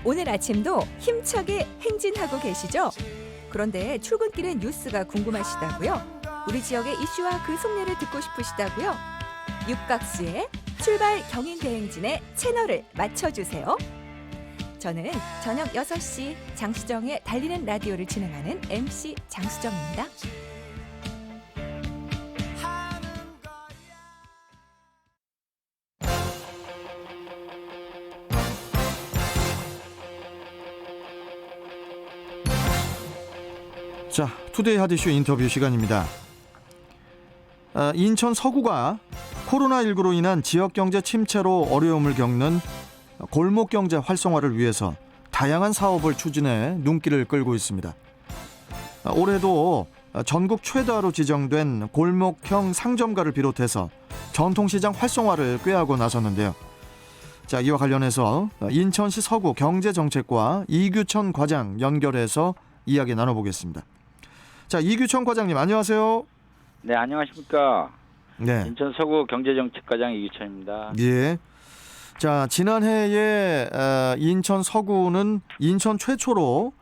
오늘 아침도 힘차게 행진하고 계시죠? 그런데 출근길에 뉴스가 궁금하시다고요? 우리 지역의 이슈와 그 속내를 듣고 싶으시다고요? 육각수의 출발 경인대행진의 채널을 맞춰주세요. 저는 저녁 6시 장수정의 달리는 라디오를 진행하는 MC 장수정입니다. 자, 투데이 핫이슈 인터뷰 시간입니다. 인천 서구가 코로나19로 인한 지역경제 침체로 어려움을 겪는 골목경제 활성화를 위해서 다양한 사업을 추진해 눈길을 끌고 있습니다. 올해도 전국 최다로 지정된 골목형 상점가를 비롯해서 전통시장 활성화를 꾀하고 나섰는데요. 자, 이와 관련해서 인천시 서구 경제정책과 이규천 과장 연결해서 이야기 나눠보겠습니다. 자, 이규천 과장님 안녕하세요. 네, 안녕하십니까. 네. 인천 서구 경제정책과장 이규천입니다. 예. 자, 지난해에 인천 서구는 인천 최초로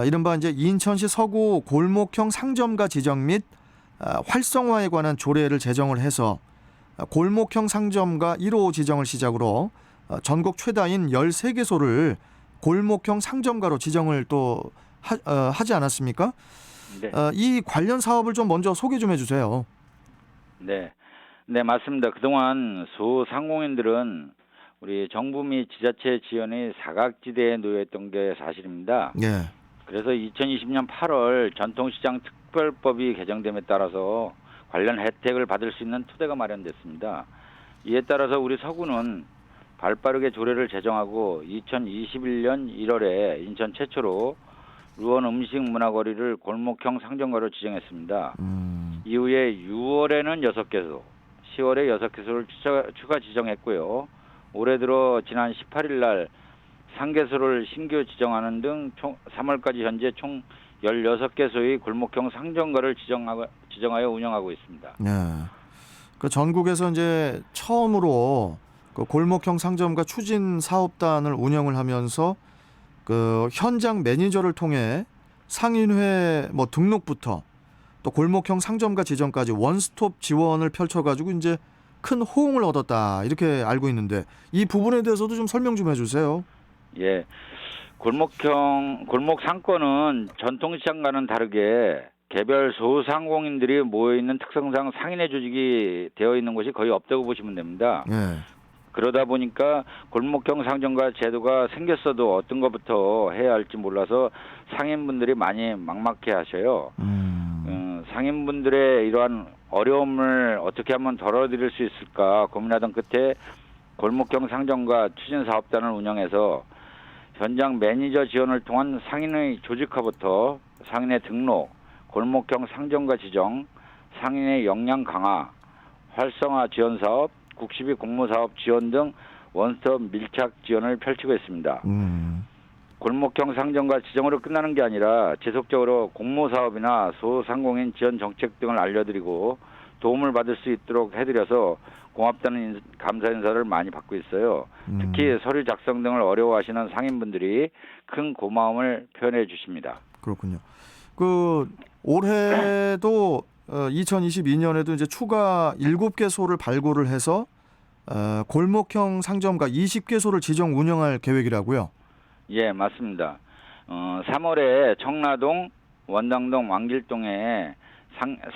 이른바 이제 인천시 서구 골목형 상점가 지정 및 활성화에 관한 조례를 제정을 해서 골목형 상점가 1호 지정을 시작으로 전국 최다인 13개소를 골목형 상점가로 지정을 또 하지 않았습니까? 네. 이 관련 사업을 좀 먼저 소개 좀 해주세요. 네, 맞습니다. 그동안 소상공인들은 우리 정부 및 지자체 지원이 사각지대에 놓여있던 게 사실입니다. 네. 그래서 2020년 8월 전통시장 특별법이 개정됨에 따라서 관련 혜택을 받을 수 있는 토대가 마련됐습니다. 이에 따라서 우리 서구는 발빠르게 조례를 제정하고 2021년 1월에 인천 최초로 루원 음식문화거리를 골목형 상점가로 지정했습니다. 이후에 6월에는 6개소, 10월에 6개소를 추가 지정했고요. 올해 들어 지난 18일 날 상개소를 신규 지정하는 등 총 3월까지 현재 총 16개소의 골목형 상점가를 지정하여 운영하고 있습니다. 네. 그 전국에서 이제 처음으로 그 골목형 상점가 추진 사업단을 운영을 하면서 그 현장 매니저를 통해 상인회 뭐 등록부터 또 골목형 상점가 지정까지 원스톱 지원을 펼쳐가지고 이제 큰 호응을 얻었다 이렇게 알고 있는데 이 부분에 대해서도 좀 설명 좀 해주세요. 예, 골목 상권은 전통시장과는 다르게 개별 소상공인들이 모여 있는 특성상 상인의 조직이 되어 있는 곳이 거의 없다고 보시면 됩니다. 네. 그러다 보니까 골목형 상점가 제도가 생겼어도 어떤 것부터 해야 할지 몰라서 상인분들이 많이 막막해 하셔요. 상인분들의 이러한 어려움을 어떻게 하면 덜어드릴 수 있을까 고민하던 끝에 골목형 상점가 추진사업단을 운영해서 현장 매니저 지원을 통한 상인의 조직화부터 상인의 등록, 골목형 상점가 지정, 상인의 역량 강화, 활성화 지원 사업, 국시비 공모사업 지원 등 원스톱 밀착 지원을 펼치고 있습니다. 골목형 상점가 지정으로 끝나는 게 아니라 지속적으로 공모사업이나 소상공인 지원 정책 등을 알려드리고 도움을 받을 수 있도록 해드려서 고맙다는 감사 인사를 많이 받고 있어요. 특히 서류 작성 등을 어려워하시는 상인분들이 큰 고마움을 표현해 주십니다. 그렇군요. 그 올해도 2022년에도 이제 추가 7개소를 발굴을 해서 골목형 상점가 20개소를 지정 운영할 계획이라고요? 예, 맞습니다. 3월에 청라동, 원당동, 왕길동에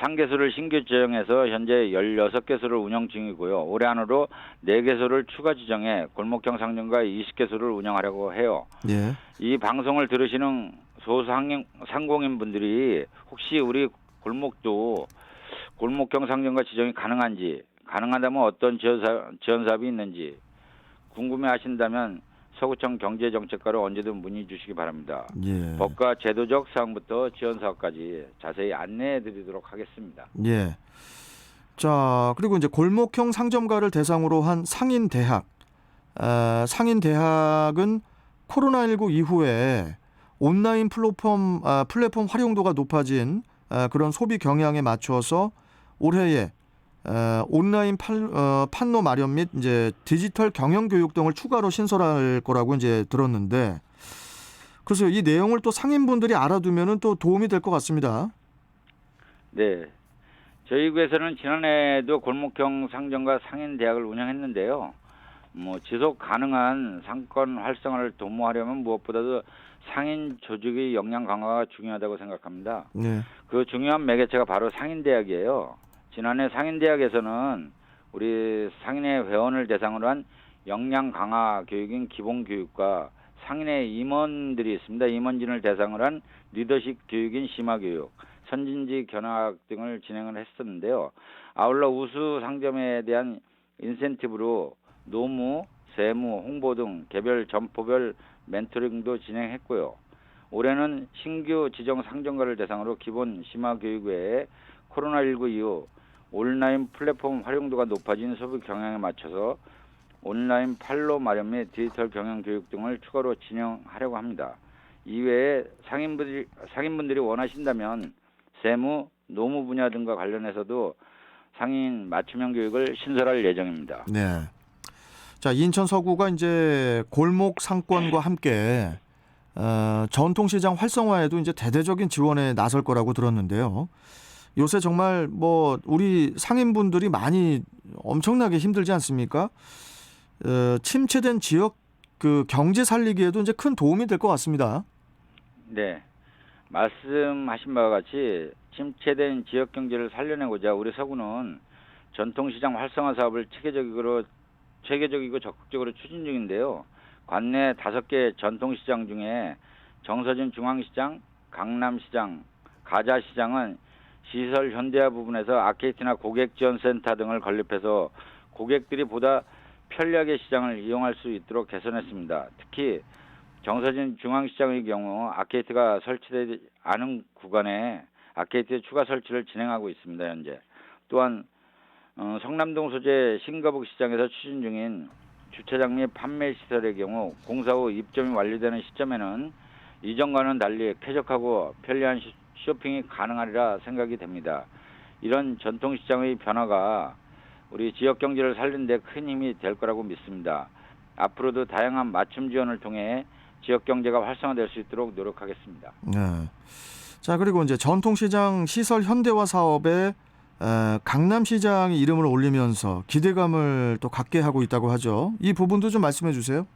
상개소를 신규 지정해서 현재 16개소를 운영 중이고요. 올해 안으로 4개소를 추가 지정해 골목형 상점가 20개소를 운영하려고 해요. 예. 이 방송을 들으시는 소상공인분들이 혹시 우리 골목도 골목형 상점가 지정이 가능한지, 가능하다면 어떤 지원 사업이 있는지 궁금해하신다면 서구청 경제정책과로 언제든 문의 주시기 바랍니다. 예. 법과 제도적 사항부터 지원 사업까지 자세히 안내해 드리도록 하겠습니다. 예. 자, 그리고 이제 골목형 상점가를 대상으로 한 상인대학. 상인대학은 코로나19 이후에 온라인 플랫폼 활용도가 높아진 그런 소비 경향에 맞춰서 올해에 온라인 판로 마련 및 이제 디지털 경영 교육 등을 추가로 신설할 거라고 이제 들었는데 그래서 이 내용을 또 상인분들이 알아두면은 또 도움이 될 것 같습니다. 네. 저희 구에서는 지난해에도 골목형 상점과 상인 대학을 운영했는데요. 지속 가능한 상권 활성화를 도모하려면 무엇보다도 상인 조직의 역량 강화가 중요하다고 생각합니다. 네. 그 중요한 매개체가 바로 상인대학이에요. 지난해 상인대학에서는 우리 상인회 회원을 대상으로 한 역량 강화 교육인 기본교육과 상인회 임원들이 있습니다. 임원진을 대상으로 한 리더십 교육인 심화교육, 선진지 견학 등을 진행을 했었는데요. 아울러 우수 상점에 대한 인센티브로 노무, 세무, 홍보 등 개별 점포별 멘토링도 진행했고요. 올해는 신규 지정 상점가를 대상으로 기본 심화 교육 외에 코로나19 이후 온라인 플랫폼 활용도가 높아진 소비 경향에 맞춰서 온라인 판로 마련 및 디지털 경영 교육 등을 추가로 진행하려고 합니다. 이외에 상인분들이 원하신다면 세무, 노무 분야 등과 관련해서도 상인 맞춤형 교육을 신설할 예정입니다. 네. 자, 인천 서구가 이제 골목 상권과 함께 전통시장 활성화에도 이제 대대적인 지원에 나설 거라고 들었는데요. 요새 정말 뭐 우리 상인분들이 많이 엄청나게 힘들지 않습니까? 침체된 지역 그 경제 살리기에도 이제 큰 도움이 될 것 같습니다. 네. 말씀하신 바와 같이 침체된 지역 경제를 살려내고자 우리 서구는 전통시장 활성화 사업을 체계적이고 적극적으로 추진 중인데요. 관내 5개 전통시장 중에 정서진 중앙시장, 강남시장, 가자시장은 시설 현대화 부분에서 아케이트나 고객지원센터 등을 건립해서 고객들이 보다 편리하게 시장을 이용할 수 있도록 개선했습니다. 특히 정서진 중앙시장의 경우 아케이트가 설치되지 않은 구간에 아케이트 추가 설치를 진행하고 있습니다. 현재. 또한 성남동 소재 신거북 시장에서 추진 중인 주차장 및 판매 시설의 경우 공사 후 입점이 완료되는 시점에는 이전과는 달리 쾌적하고 편리한 쇼핑이 가능하리라 생각이 됩니다. 이런 전통시장의 변화가 우리 지역 경제를 살리는 데 큰 힘이 될 거라고 믿습니다. 앞으로도 다양한 맞춤 지원을 통해 지역 경제가 활성화될 수 있도록 노력하겠습니다. 네. 자, 그리고 이제 전통시장 시설 현대화 사업에 강남시장의 이름을 올리면서 기대감을 또 갖게 하고 있다고 하죠. 이 부분도 좀 말씀해 주세요.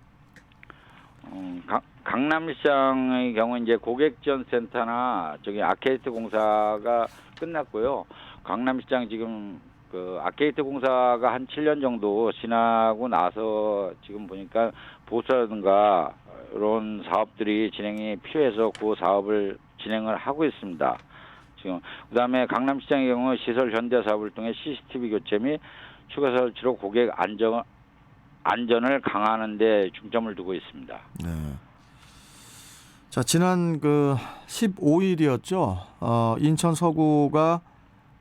강남시장의 경우 이제 고객지원센터나 아케이트 공사가 끝났고요. 강남시장 지금 그 아케이트 공사가 한 7년 정도 지나고 나서 지금 보니까 보수라든가 이런 사업들이 진행이 필요해서 그 사업을 진행을 하고 있습니다. 지금 그다음에 강남시장의 경우 시설 현대 사업을 통해 CCTV 교체 및 추가 설치로 고객 안전을 강화하는 데 중점을 두고 있습니다. 네. 자, 지난 그 15일이었죠. 인천 서구가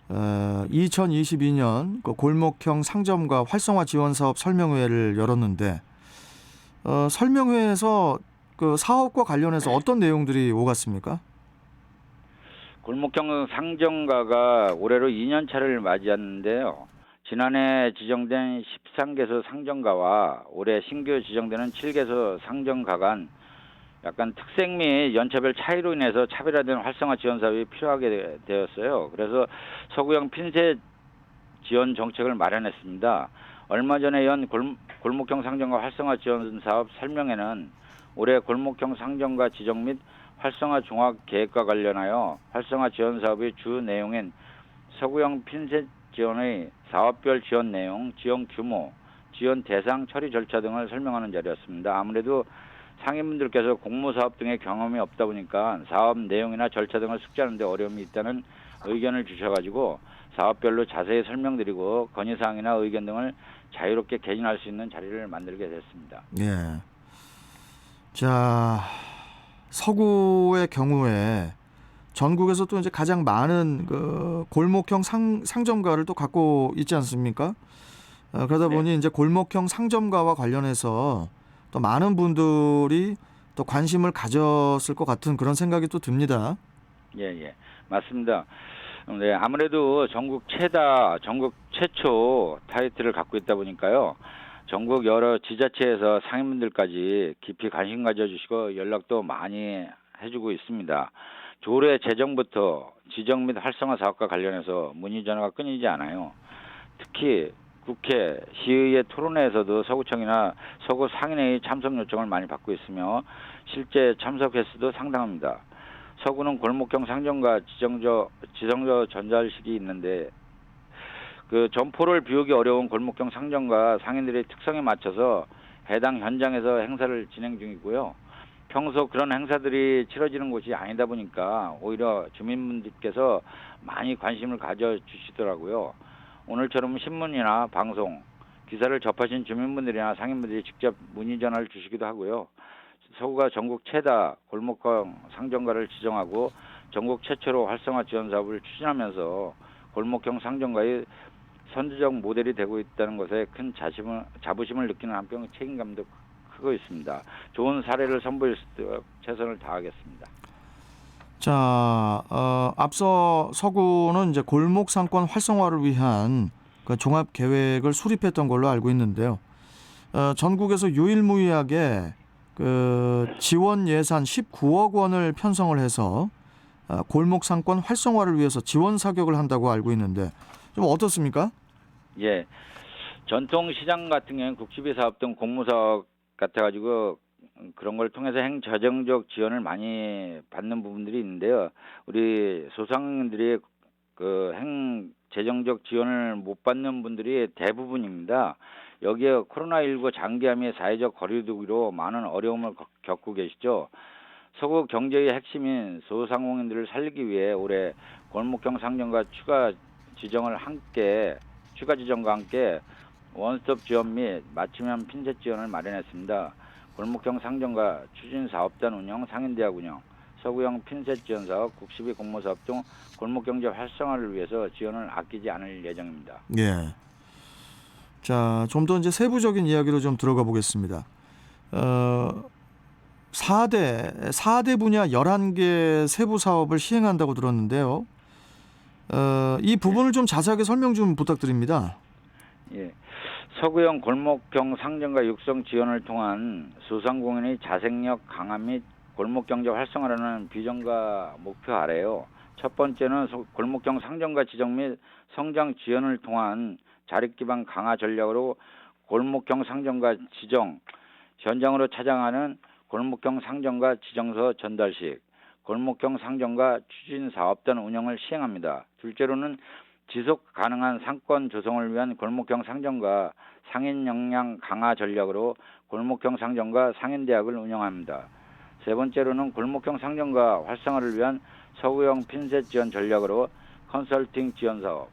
2022년 그 골목형 상점가 활성화 지원 사업 설명회를 열었는데 설명회에서 그 사업과 관련해서 어떤 내용들이 오갔습니까? 골목형 상점가가 올해로 2년 차를 맞이했는데요. 지난해 지정된 13개소 상점가와 올해 신규 지정되는 7개소 상점가 간 약간 특색 및 연차별 차이로 인해서 차별화된 활성화 지원 사업이 필요하게 되었어요. 그래서 서구형 핀셋 지원 정책을 마련했습니다. 얼마 전에 연 골목형 상점가 활성화 지원 사업 설명회는 올해 골목형 상점가 지정 및 활성화 종합 계획과 관련하여 활성화 지원 사업의 주 내용인 서구형 핀셋 지원의 사업별 지원 내용, 지원 규모, 지원 대상, 처리 절차 등을 설명하는 자리였습니다. 아무래도 상인분들께서 공모사업 등의 경험이 없다 보니까 사업 내용이나 절차 등을 숙지하는 데 어려움이 있다는 의견을 주셔가지고 사업별로 자세히 설명드리고 건의사항이나 의견 등을 자유롭게 개진할 수 있는 자리를 만들게 됐습니다. 예. 자, 서구의 경우에 전국에서 또 이제 가장 많은 그 골목형 상점가를 또 갖고 있지 않습니까? 그러다 보니 이제 골목형 상점가와 관련해서 또 많은 분들이 또 관심을 가졌을 것 같은 그런 생각이 또 듭니다. 예, 맞습니다. 네, 아무래도 전국 최초 타이틀을 갖고 있다 보니까요. 전국 여러 지자체에서 상인분들까지 깊이 관심 가져주시고 연락도 많이 해주고 있습니다. 조례 제정부터 지정 및 활성화 사업과 관련해서 문의 전화가 끊이지 않아요. 특히 국회, 시의회 토론회에서도 서구청이나 서구 상인회의 참석 요청을 많이 받고 있으며 실제 참석 횟수도 상당합니다. 서구는 골목형 상점과 지정저 전달식이 있는데 그 점포를 비우기 어려운 골목형 상점과 상인들의 특성에 맞춰서 해당 현장에서 행사를 진행 중이고요. 평소 그런 행사들이 치러지는 곳이 아니다 보니까 오히려 주민분들께서 많이 관심을 가져주시더라고요. 오늘처럼 신문이나 방송, 기사를 접하신 주민분들이나 상인분들이 직접 문의 전화를 주시기도 하고요. 서구가 전국 최다 골목형 상점가를 지정하고 전국 최초로 활성화 지원 사업을 추진하면서 골목형 상점가의 선두적 모델이 되고 있다는 것에 큰 자부심을 느끼는 한편 책임감도 크고 있습니다. 좋은 사례를 선보일 수 있도록 최선을 다하겠습니다. 자, 앞서 서구는 이제 골목 상권 활성화를 위한 그 종합 계획을 수립했던 걸로 알고 있는데요. 전국에서 유일무이하게 그 지원 예산 19억 원을 편성을 해서 골목 상권 활성화를 위해서 지원 사격을 한다고 알고 있는데 좀 어떻습니까? 예, 전통시장 같은 경우는 국시비 사업 등 공무사업 같아가지고 그런 걸 통해서 행재정적 지원을 많이 받는 부분들이 있는데요. 우리 소상인들이 그 행재정적 지원을 못 받는 분들이 대부분입니다. 여기에 코로나19 장기화 및 사회적 거리두기로 많은 어려움을 겪고 계시죠. 서구 경제의 핵심인 소상공인들을 살리기 위해 올해 골목형 상점과 추가 지정과 함께 원스톱 지원 및 맞춤형 핀셋 지원을 마련했습니다. 골목형 상점과 추진 사업단 운영, 상인대학 운영, 서구형 핀셋 지원 사업, 국시비 공모 사업 등 골목 경제 활성화를 위해서 지원을 아끼지 않을 예정입니다. 예. 자, 좀 더 이제 세부적인 이야기로 좀 들어가 보겠습니다. 4대 분야 11개 세부 사업을 시행한다고 들었는데요. 이 부분을 좀 자세하게 설명 좀 부탁드립니다. 예. 서구형 골목형 상점과 육성 지원을 통한 소상공인의 자생력 강화 및 골목경제 활성화라는 비전과 목표 아래요. 첫 번째는 골목형 상점과 지정 및 성장 지원을 통한 자립기반 강화 전략으로 골목형 상점과 지정, 현장으로 찾아가는 골목형 상점과 지정서 전달식, 골목형 상점과 추진 사업단 운영을 시행합니다. 둘째로는 지속 가능한 상권 조성을 위한 골목형 상점과 상인 역량 강화 전략으로 골목형 상점과 상인대학을 운영합니다. 세 번째로는 골목형 상점과 활성화를 위한 서구형 핀셋 지원 전략으로 컨설팅 지원 사업,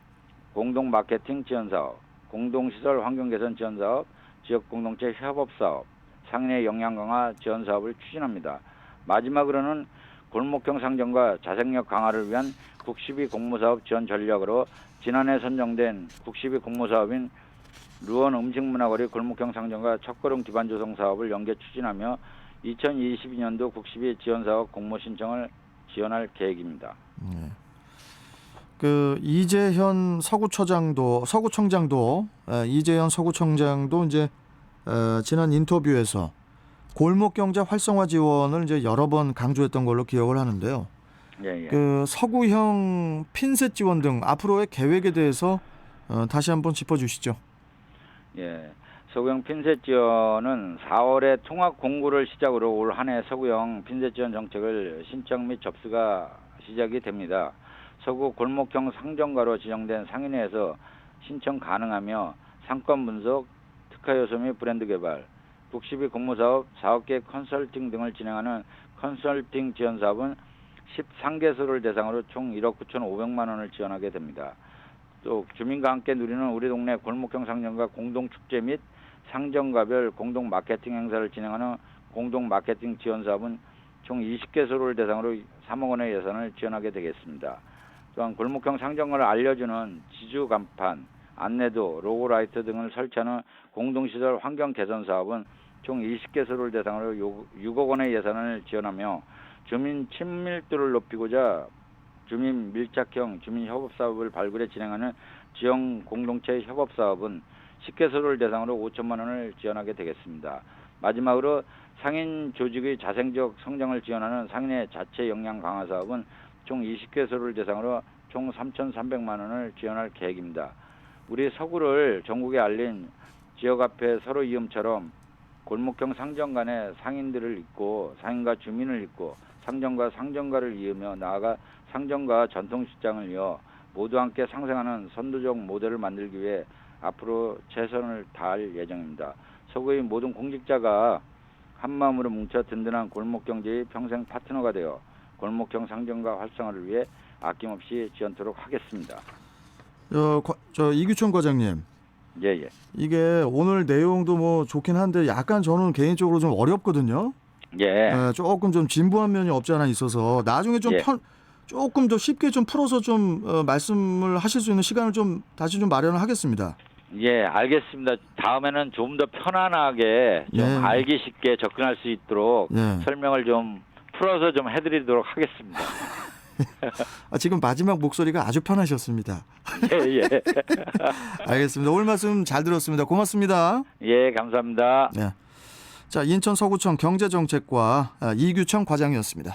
공동 마케팅 지원 사업, 공동시설 환경 개선 지원 사업, 지역 공동체 협업 사업, 상인의 역량 강화 지원 사업을 추진합니다. 마지막으로는 골목형 상점과 자생력 강화를 위한 국시비 공모사업 지원 전략으로 지난해 선정된 국시비 공모사업인 루원 음식문화거리 골목형 상점과 첫걸음 기반 조성 사업을 연계 추진하며 2022년도 국시비 지원사업 공모 신청을 지원할 계획입니다. 그 이재현 서구청장도 이제 지난 인터뷰에서 골목 경제 활성화 지원을 이제 여러 번 강조했던 걸로 기억을 하는데요. 예. 그 서구형 핀셋 지원 등 앞으로의 계획에 대해서 다시 한번 짚어주시죠. 예. 서구형 핀셋 지원은 4월에 통합 공고를 시작으로 올 한 해 서구형 핀셋 지원 정책을 신청 및 접수가 시작이 됩니다. 서구 골목형 상점가로 지정된 상인회에서 신청 가능하며 상권 분석, 특화 요소 및 브랜드 개발, 국시비 공모사업, 사업계획 컨설팅 등을 진행하는 컨설팅 지원 사업은 13개소를 대상으로 총 1억 9,500만 원을 지원하게 됩니다. 또 주민과 함께 누리는 우리 동네 골목형 상점과 공동축제 및 상점가별 공동 마케팅 행사를 진행하는 공동 마케팅 지원 사업은 총 20개소를 대상으로 3억 원의 예산을 지원하게 되겠습니다. 또한 골목형 상점가를 알려주는 지주 간판, 안내도, 로고 라이트 등을 설치하는 공동시설 환경 개선 사업은 총 20개소를 대상으로 6억 원의 예산을 지원하며 주민 친밀도를 높이고자 주민 밀착형 주민 협업 사업을 발굴해 진행하는 지역 공동체 협업 사업은 10개소를 대상으로 5천만 원을 지원하게 되겠습니다. 마지막으로 상인 조직의 자생적 성장을 지원하는 상인의 자체 역량 강화 사업은 총 20개소를 대상으로 총 3,300만 원을 지원할 계획입니다. 우리 서구를 전국에 알린 지역 앞에 서로 이음처럼 골목형 상점 간의 상인들을 잇고 상인과 주민을 잇고 상점과 상점가를 이으며 나아가 상점과 전통시장을 이어 모두 함께 상생하는 선도적 모델을 만들기 위해 앞으로 최선을 다할 예정입니다. 서구의 모든 공직자가 한마음으로 뭉쳐 든든한 골목경제의 평생 파트너가 되어 골목형 상점과 활성화를 위해 아낌없이 지원토록 하겠습니다. 이규천 과장님. 예. 이게 오늘 내용도 뭐 좋긴 한데 약간 저는 개인적으로 좀 어렵거든요. 예. 조금 좀 진부한 면이 없지 않아 있어서 나중에 좀 예. 조금 더 쉽게 좀 풀어서 좀 말씀을 하실 수 있는 시간을 좀 다시 좀 마련을 하겠습니다. 예, 알겠습니다. 다음에는 좀 더 편안하게 좀 예. 알기 쉽게 접근할 수 있도록 예. 설명을 좀 풀어서 좀 해드리도록 하겠습니다. 지금 마지막 목소리가 아주 편하셨습니다. 예. 알겠습니다. 오늘 말씀 잘 들었습니다. 고맙습니다. 예, 감사합니다. 자, 인천 서구청 경제정책과 이규청 과장이었습니다.